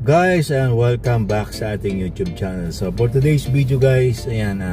Guys, and welcome back sa ating YouTube channel. So for today's video guys, ayan,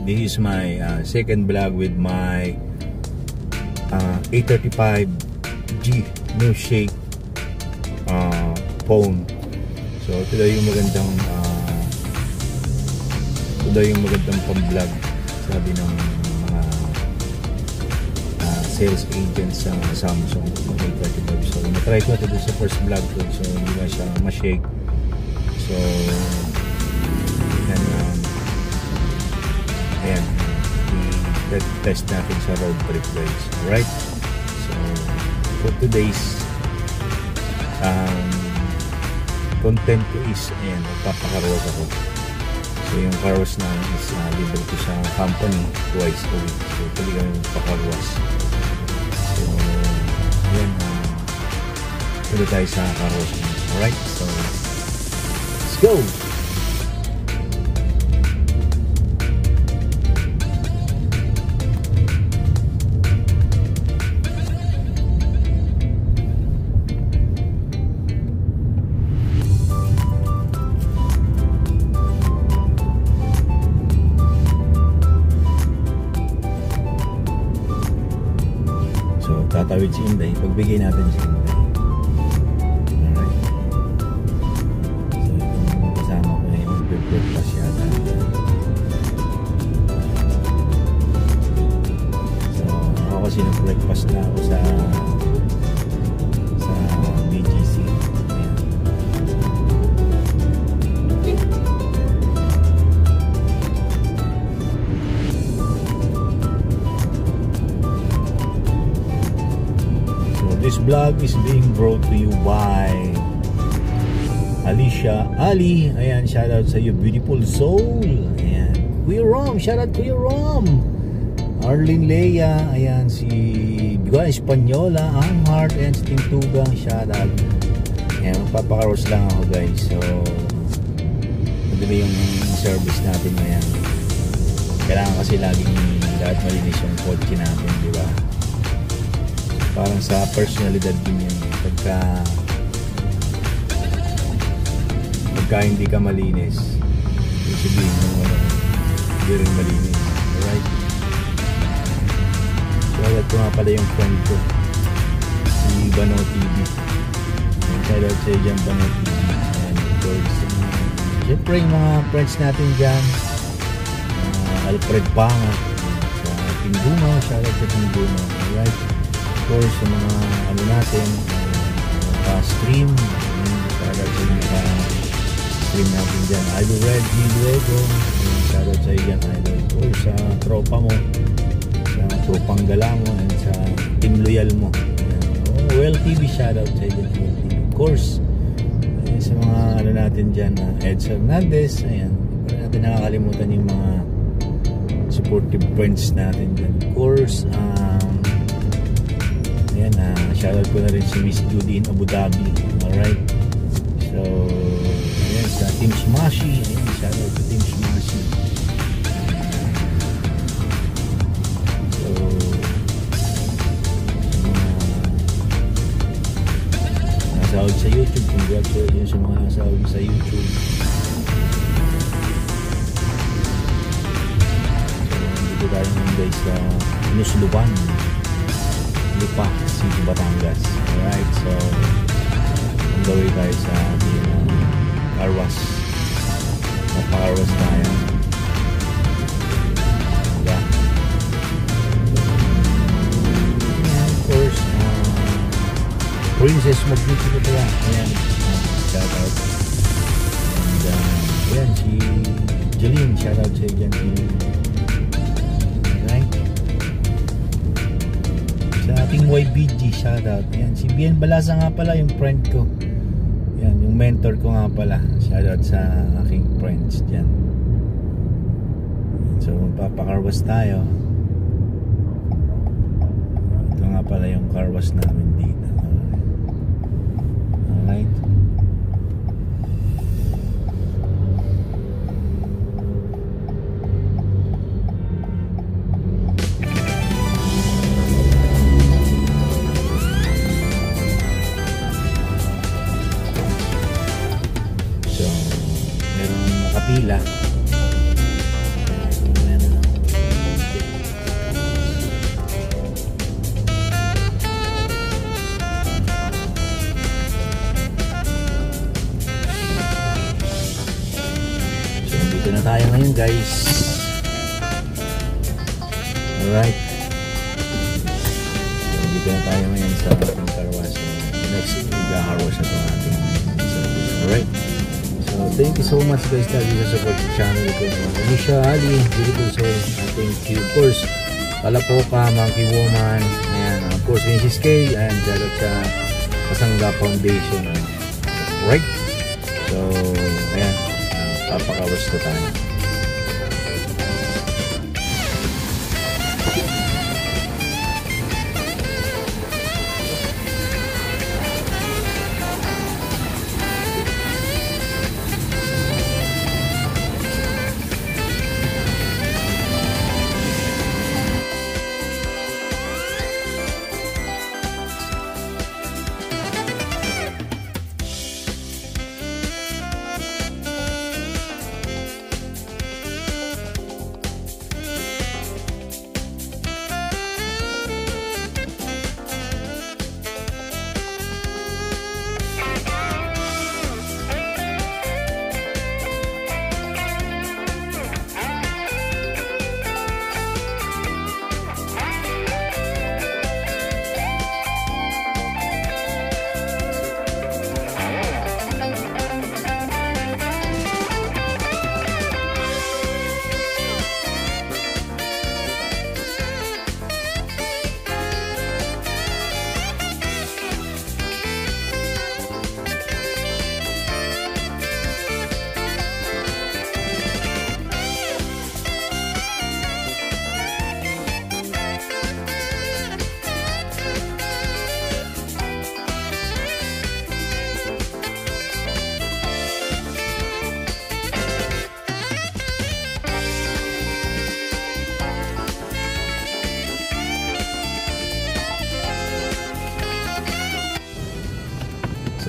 this is my second vlog with my A35G new shape phone. So ito yung magandang pang-vlog, sabi ng mga sales agents sa Samsung A35. So na-try ko ito sa first vlog ko, so hindi na siya ma-shake. So ayan, i-test natin sa road trip guys. Alright, so for today's content ko is, ayan, magpapakarwas ako. So yung carwash na is libre ko sa company twice a week. So talagang pakarwas. So ayan, tuloy tayo sa carwash. Alright, so let's go! Tatawid si Inday, pagbigay natin si Inday. Alright, so itong kasama ko na yung breakfast yata. So ako kasi nag-breakfast na ako sa BGC. Ayan. This vlog is being brought to you by Alicia Ali. Ayan, shout out sa you, beautiful soul. Ayan, Kuya Rom, shout out Kuya Rom. Arlene Leia, ayan, si Biguan Espanyola, ang Heart, and si Team Tugang, shout out. Ayan, magpapakaros lang ako guys. So madali yung service natin ngayon. Kailangan kasi laging lahat malinis yung kotse natin, di ba? Parang sa personalidad din yun. Pagka hindi ka malinis, yung sabihin mo hindi rin malinis. Alright, so alat ko nga pala yung friend ko, si Bano TV. Shout out sa dyan, Bano TV. And of course, syempre yung mga friends natin dyan, Alfred Panga sa Tinduma, shout out sa Tinduma. Alright, of course sa mga ano natin, stream, shoutout sa mga stream natin dyan, Idol Reggie Luego, shoutout sa iyo dyan Idol. Of course sa tropa mo, sa tropang gala mo, and sa team loyal mo. Well TV, shoutout sa iyo dyan. Of course sa mga ano natin dyan, Eds Hernandez, ayan, hindi natin nakakalimutan yung mga supportive friends natin dyan. Of course ayan, shoutout ko na rin si Miss Judy in Abu Dhabi. Alright, so ayan, sa Team Smashy, ayan, shoutout to Team Smashy. So nasahod sa YouTube, congratulations sa mga nasahod sa YouTube. So dito tayo ngayon guys sa Nusluban, Lipa City, Batangas. Alright, so ang gawin tayo sa ating carwash. Magpa-carwash tayo. Diba? And of course, Princess Mobility ko pala. Ayan, shout out. And ayan, si Jeline, shout out sa iyo dyan. Sa ating YBG, shoutout. Ayan, si Bien Balasa nga pala, yung friend ko. Ayan, yung mentor ko nga pala. Shoutout sa aking friends dyan. So magpapakarwas tayo. Ito nga pala yung carwash namin dito. Alright. pila. So dito na tayo ngayon guys. Alright, so dito na tayo ngayon sa ating car wash. Next car wash na itong ating service. Alright, so thank you so much guys lagi sa support sa channel ko. Alicia Ali, beautiful soul. Thank you of course Kalapoka, Monkey Woman, ayan, of course Mrs. K, ayan, shout sa Kasangga Foundation. Right, so ayan, papakawas na tayo.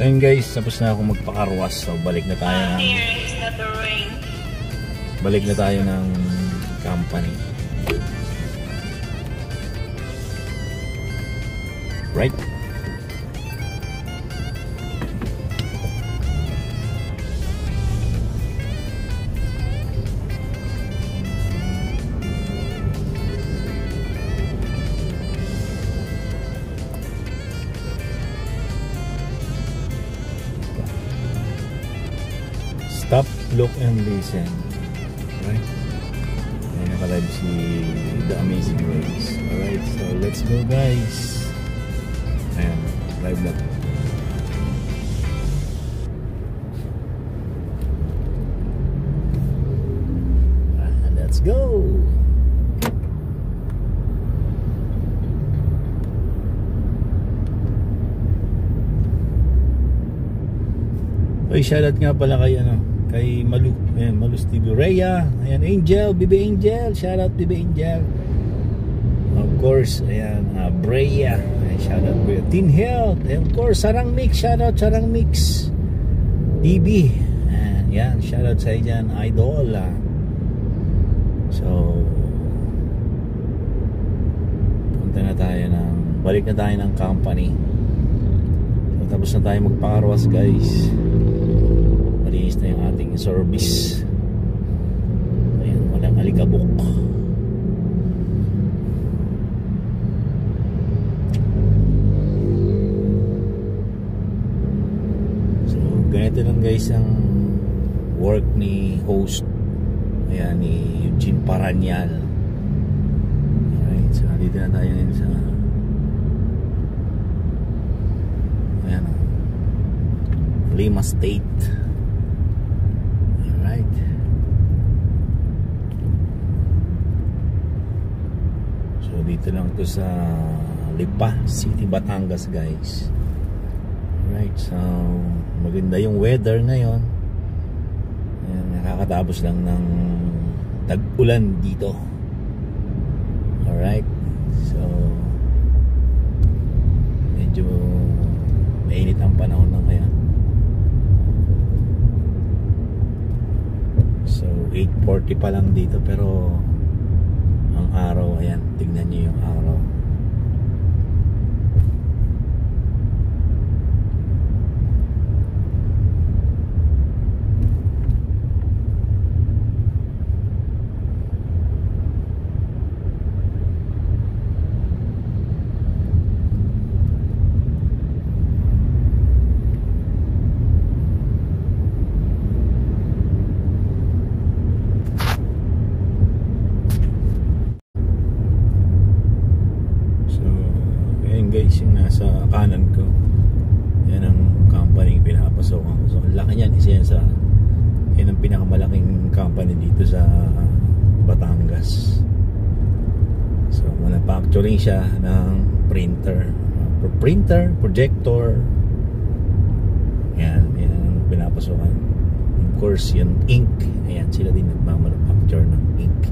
So ayun guys, tapos na ako magpakarwas. So balik na tayo ng company. Right? Stop, look, and listen. Alright? Ayan, nakalive si The Amazing Grace. Alright, so let's go guys. Ayan, live na. Let's go! Oy, shoutout nga pala kay kay Malu, ayan, Malu Stevie Rhea, ayan, Angel, Bibi Angel, shoutout Bibi Angel, of course, ayan, Brea, ayan, shoutout Brea, Teen Health, and of course, Sarang Mix, shoutout Sarang Mix, DB, ayan, yan, shoutout sa dyan, Idol, so, balik na tayo ng company, so, tapos na tayo magpakarwas guys. Malinis na yung ating service. Ayan, walang alikabok. So ganito lang guys ang work ni host, ayan, ni Eugene Paranyal. Alright, so dito na tayo ngayon sa ayan, Lima State. Dito lang to sa Lipa City, Batangas guys. Alright, so maganda yung weather ngayon. Ayan, nakakatapos lang ng tag-ulan dito. Alright, so medyo mainit ang panahon na ngayon. So 8:40 pa lang dito, pero ang araw, ayan, tignan niyo yung araw. Guys, yung nasa kanan ko, yan ang company pinapasokan ko. So ang laki niyan, isa yan sa yan ang pinakamalaking company dito sa Batangas. So manufacturing siya ng printer, projector, yan ang pinapasokan. Of course yung ink, ayan, sila din nagmamanufacture ng ink.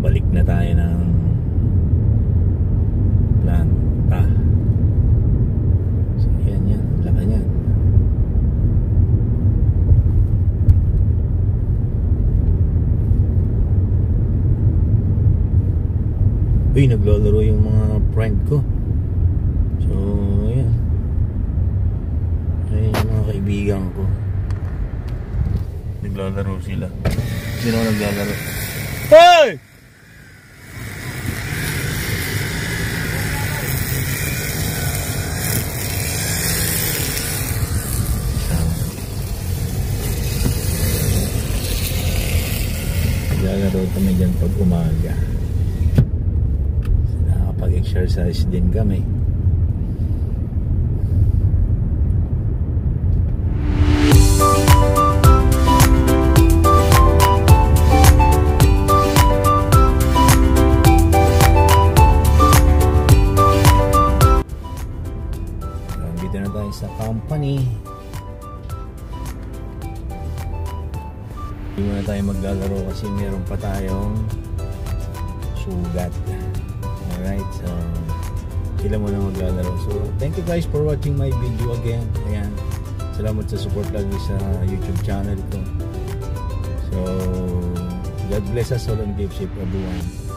Balik na tayo ng planta. So yan, laka yan. Uy, naglalaro yung mga friend ko. So yan, ay yung mga kaibigan ko, naglalaro sila. Sino naglalaro? Hey! Naglalaro kami dyan pag umaga. Nakakapag-exercise din kami. Dito na tayo sa company. Hindi muna tayo maglalaro kasi meron pa tayong sugat. Alright, so sila muna maglalaro. So thank you guys for watching my video again. Ayan, salamat sa support lagi sa YouTube channel ko. So God bless us all and give safe everyone.